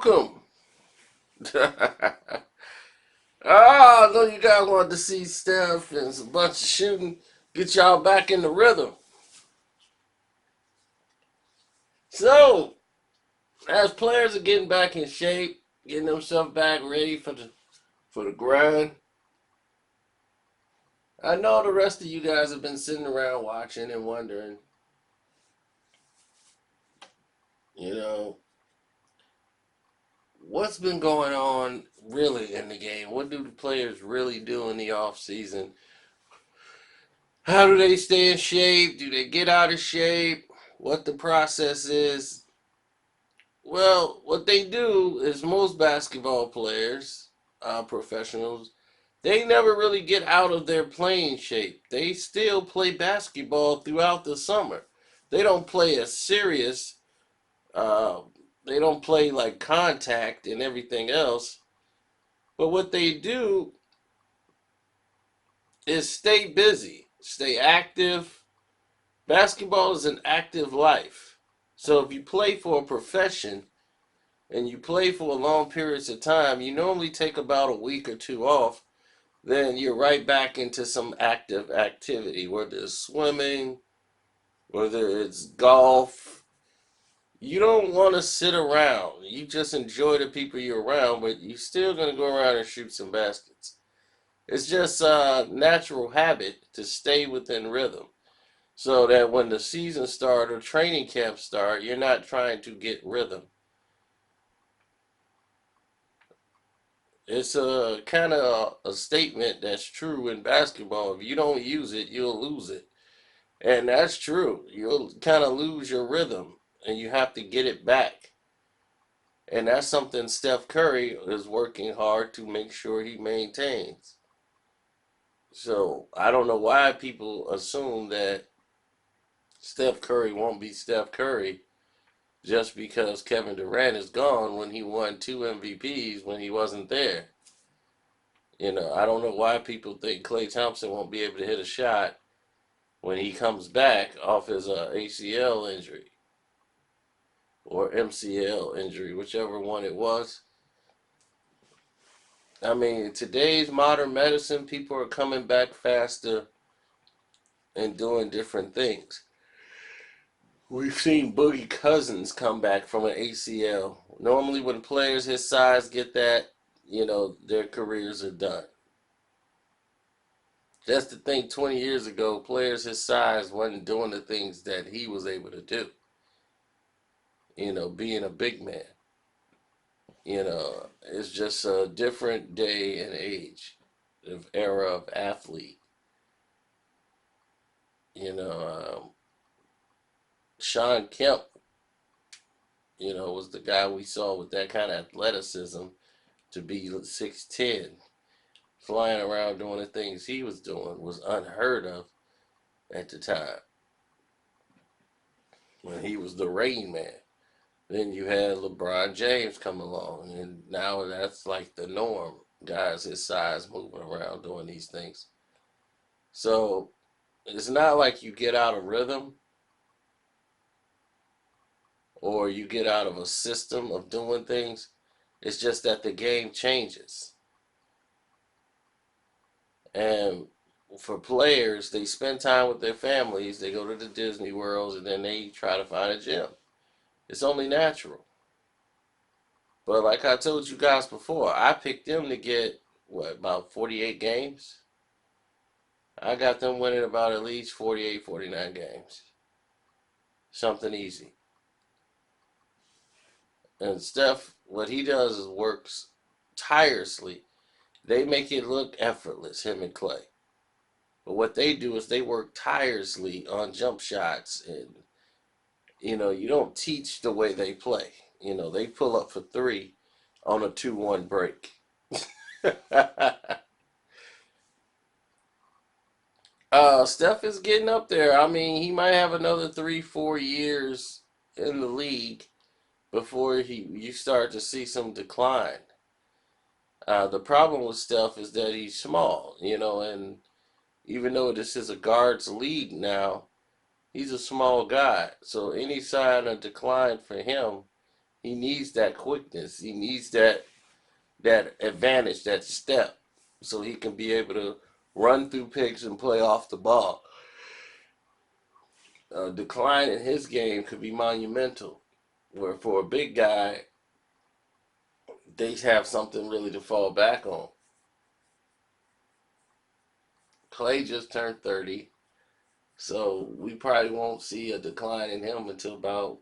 welcome. I know you guys wanted to see Steph and a bunch of shooting. Get y'all back in the rhythm. So, as players are getting back in shape, getting themselves back ready for the grind, I know the rest of you guys have been sitting around watching and wondering, you know, what's been going on really in the game? What do the players really do in the off season? How do they stay in shape? Do they get out of shape? What the process is? Well, what they do is most basketball players, professionals, they never really get out of their playing shape. They still play basketball throughout the summer. They don't play as serious. Uh, they don't play like contact and everything else. But what they do is stay busy, stay active. Basketball is an active life. So if you play for a profession and you play for long periods of time, you normally take about a week or two off. Then you're right back into some active activity, whether it's swimming, whether it's golf. You don't want to sit around. You just enjoy the people you're around, but you're still going to go around and shoot some baskets. It's just a natural habit to stay within rhythm so that when the season start or training camp start, you're not trying to get rhythm. It's a kind of a statement that's true in basketball. If you don't use it, you'll lose it. And that's true. You'll kind of lose your rhythm and you have to get it back. And that's something Steph Curry is working hard to make sure he maintains. So I don't know why people assume that Steph Curry won't be Steph Curry just because Kevin Durant is gone when he won two MVPs when he wasn't there. I don't know why people think Klay Thompson won't be able to hit a shot when he comes back off his ACL injury or MCL injury, whichever one it was. I mean, in today's modern medicine, people are coming back faster and doing different things. We've seen Boogie Cousins come back from an ACL. Normally, when players his size get that, their careers are done. Just to think 20 years ago, players his size wasn't doing the things that he was able to do. Being a big man. It's just a different day and age, of era of athlete. You know, Sean Kemp, was the guy we saw with that kind of athleticism to be 6'10", flying around doing the things he was doing was unheard of at the time when he was the Rain Man. Then you had LeBron James come along, and now that's like the norm. Guys his size moving around doing these things. So it's not like you get out of rhythm or you get out of a system of doing things. It's just that the game changes. And for players, they spend time with their families, they go to the Disney worlds, and then they try to find a gym. It's only natural. But like I told you guys before, I picked them to get, what, about 48 games? I got them winning about at least 48, 49 games. Something easy. And Steph, what he does is works tirelessly. They make it look effortless, him and Klay. But what they do is they work tirelessly on jump shots. And, you don't teach the way they play. They pull up for three on a 2-1 break. Steph is getting up there. I mean, he might have another 3, 4 years in the league before you start to see some decline. The problem with Steph is that he's small, and even though this is a guards league now, he's a small guy. So any sign of decline for him He needs that quickness. He needs that advantage, that step, so he can be able to run through picks and play off the ball. A decline in his game could be monumental. Where for a big guy, they have something really to fall back on. Clay just turned 30, so we probably won't see a decline in him until about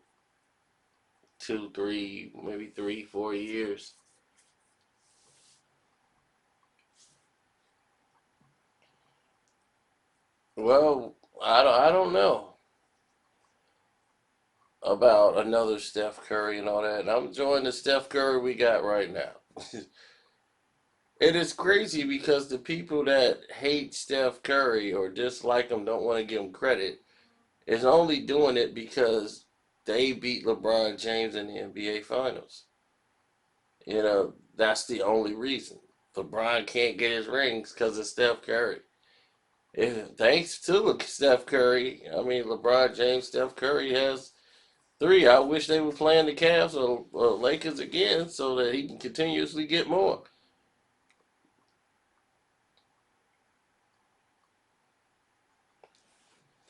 2, 3, maybe 3, 4 years. Well, I don't know about another Steph Curry and all that. I'm enjoying the Steph Curry we got right now. It is crazy because the people that hate Steph Curry or dislike him don't want to give him credit is only doing it because they beat LeBron James in the NBA Finals. That's the only reason. LeBron can't get his rings because of Steph Curry. Thanks to Steph Curry, I mean, LeBron James, Steph Curry has three. I wish they were playing the Cavs or Lakers again so that he can continuously get more.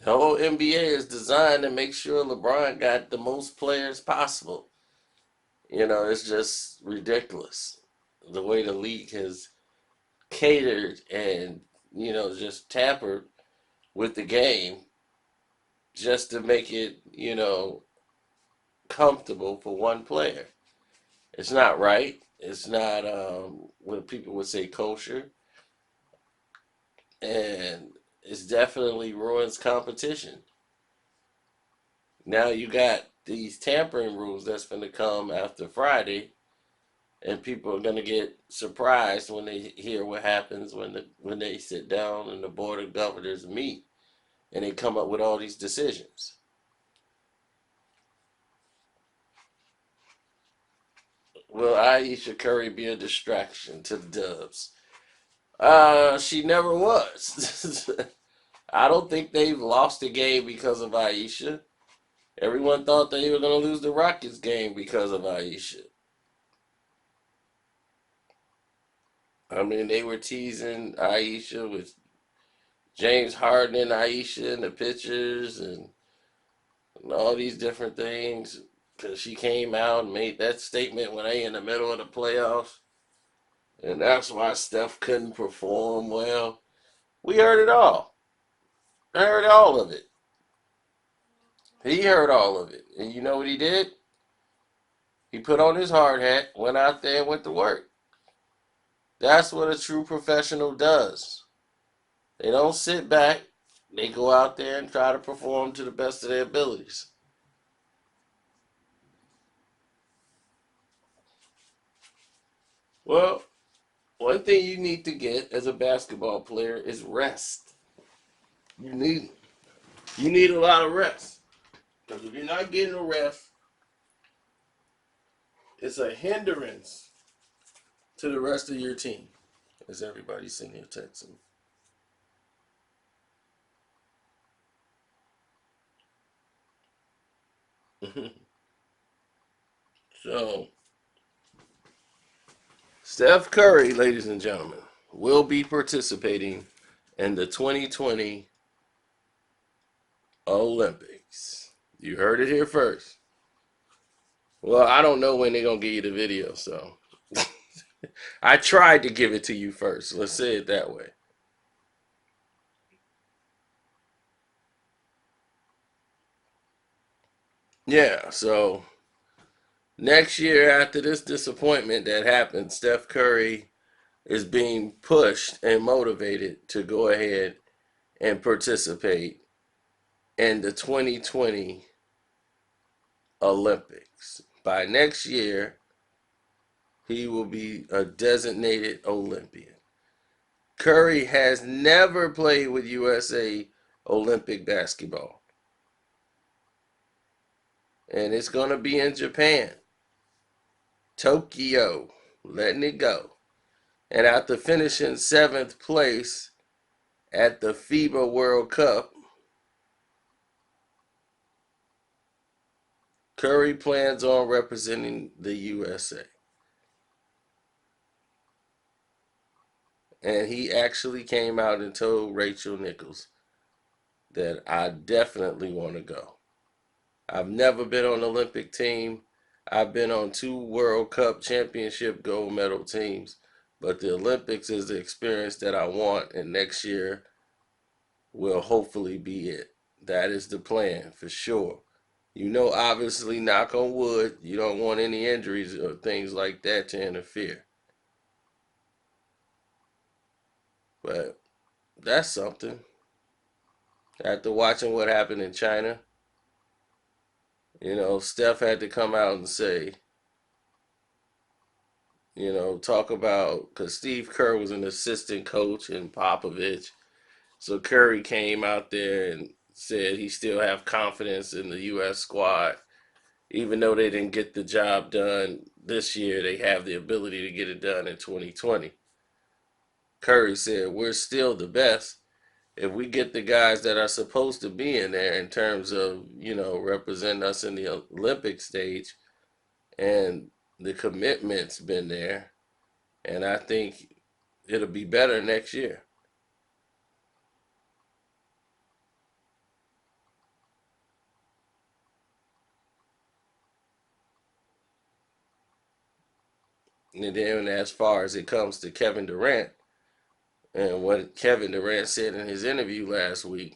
The whole NBA is designed to make sure LeBron got the most players possible. It's just ridiculous the way the league has catered and, just tampered with the game just to make it, comfortable for one player. It's not right. It's not what people would say kosher. And it's definitely ruins competition. Now you got these tampering rules that's going to come after Friday, and people are going to get surprised when they hear what happens when they sit down and the board of governors meet and they come up with all these decisions. Will Aisha Curry be a distraction to the Dubs? She never was. I don't think they've lost a game because of Aisha. Everyone thought they were going to lose the Rockets game because of Aisha. I mean, they were teasing Aisha with James Harden and Aisha in the pictures and all these different things because she came out and made that statement when they in the middle of the playoffs. And that's why Steph couldn't perform well. We heard it all. I heard all of it. He heard all of it. And you know what he did? He put on his hard hat, went out there and went to work. That's what a true professional does. They don't sit back. They go out there and try to perform to the best of their abilities. Well, one thing you need to get as a basketball player is rest. You need you need a lot of rest. Because if you're not getting a rest, it's a hindrance to the rest of your team. As everybody's sitting here texting. So, Steph Curry, ladies and gentlemen, will be participating in the 2020 Olympics. You heard it here first. Well, I don't know when they're going to give you the video, so I tried to give it to you first. Let's say it that way. Yeah, so next year, after this disappointment that happened, Steph Curry is being pushed and motivated to go ahead and participate in the 2020 Olympics. By next year, he will be a designated Olympian. Curry has never played with USA Olympic basketball, and it's going to be in Japan, Tokyo, letting it go. And after finishing seventh place at the FIBA World Cup, Curry plans on representing the USA. And he actually came out and told Rachel Nichols that I definitely want to go. I've never been on an Olympic team. I've been on two World Cup championship gold medal teams, but the Olympics is the experience that I want, and next year will hopefully be it. That is the plan for sure. Obviously, knock on wood, you don't want any injuries or things like that to interfere. But that's something. After watching what happened in China, Steph had to come out and say, talk about, because Steve Kerr was an assistant coach in Popovich. So Curry came out there and said he still have confidence in the U.S. squad. Even though they didn't get the job done this year, they have the ability to get it done in 2020. Curry said, we're still the best. If we get the guys that are supposed to be in there in terms of, represent us in the Olympic stage, and the commitment's been there, and I think it'll be better next year. And then as far as it comes to Kevin Durant, and what Kevin Durant said in his interview last week,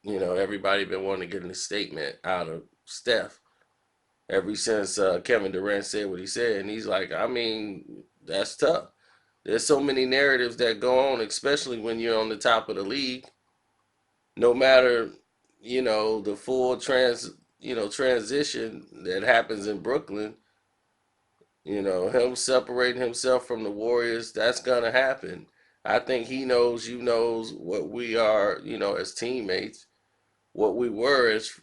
everybody been wanting to get a statement out of Steph ever since Kevin Durant said what he said, and he's like, I mean, that's tough. There's so many narratives that go on, especially when you're on the top of the league. No matter, the full transition that happens in Brooklyn, him separating himself from the Warriors, that's gonna happen. I think he knows, knows what we are, as teammates, what we were as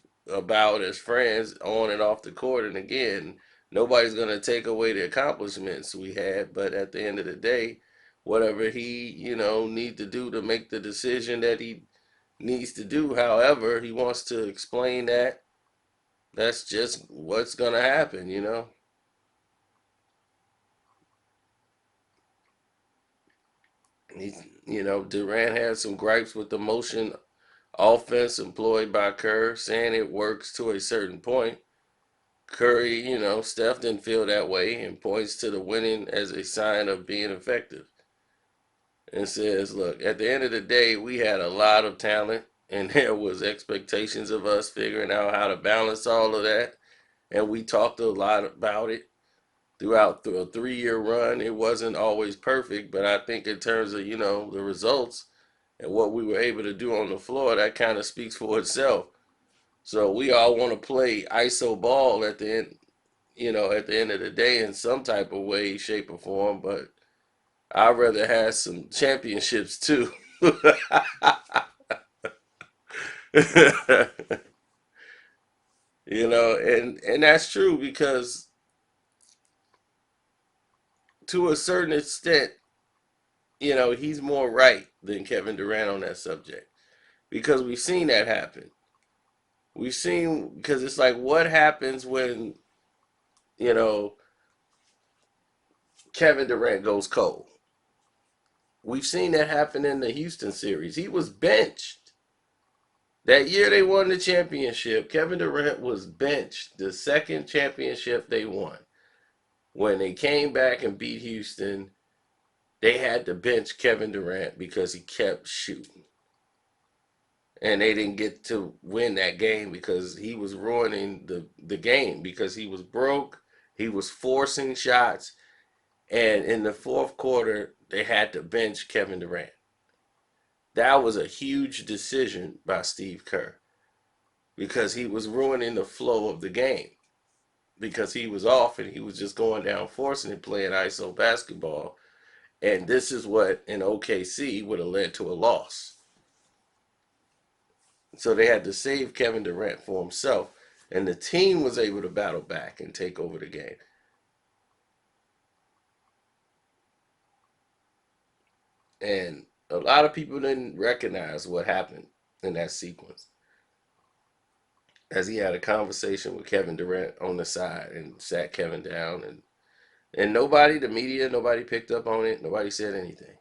friends on and off the court. And again, nobody's gonna take away the accomplishments we had, but at the end of the day, whatever he, need to do to make the decision that he needs to do, however he wants to explain that, that's just what's gonna happen. He's, Durant had some gripes with the motion offense employed by Kerr, saying it works to a certain point. Curry, Steph didn't feel that way and points to the winning as a sign of being effective. And says, look, at the end of the day, we had a lot of talent and there was expectations of us figuring out how to balance all of that. And we talked a lot about it throughout a 3 year run. It wasn't always perfect, but I think in terms of, the results and what we were able to do on the floor, that kind of speaks for itself. So we all want to play ISO ball at the end, at the end of the day in some type of way, shape, or form. But I'd rather have some championships too. And that's true because to a certain extent, he's more right than Kevin Durant on that subject because we've seen that happen. We've seen because it's like what happens when you know Kevin Durant goes cold. We've seen that happen in the Houston series. He was benched. That year they won the championship. Kevin Durant was benched the second championship they won. When they came back and beat Houston, they had to bench Kevin Durant because he kept shooting. And they didn't get to win that game because he was ruining the game because he was broke. He was forcing shots. And in the fourth quarter, they had to bench Kevin Durant. That was a huge decision by Steve Kerr because he was ruining the flow of the game because he was off and he was just going down forcing and playing ISO basketball. And this is what in OKC would have led to a loss. So they had to save Kevin Durant for himself. And the team was able to battle back and take over the game. And a lot of people didn't recognize what happened in that sequence. as he had a conversation with Kevin Durant on the side and sat Kevin down, and nobody, the media, nobody picked up on it. Nobody said anything.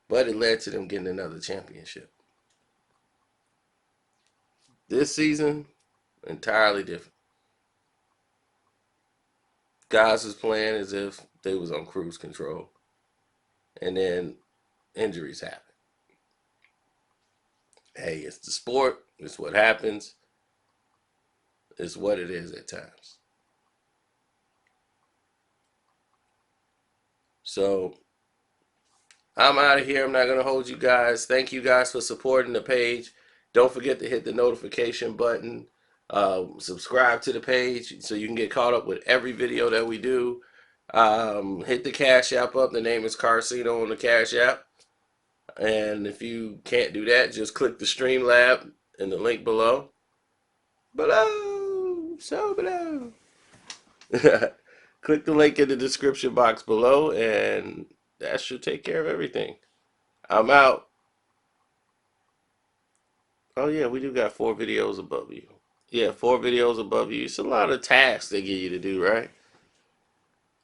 But it led to them getting another championship. This season, entirely different. Guys was playing as if they was on cruise control. And then injuries happen. Hey, it's the sport. It's what happens. It's what it is at times. So I'm out of here. I'm not going to hold you guys. Thank you guys for supporting the page. Don't forget to hit the notification button. Subscribe to the page so you can get caught up with every video that we do. Hit the Cash App up. The name is Carcino on the Cash App. And if you can't do that, just click the Streamlab in the link below. Below. So below. Click the link in the description box below, and that should take care of everything. I'm out. Oh yeah, we do got 4 videos above you. Yeah, 4 videos above you. It's a lot of tasks they get you to do, right?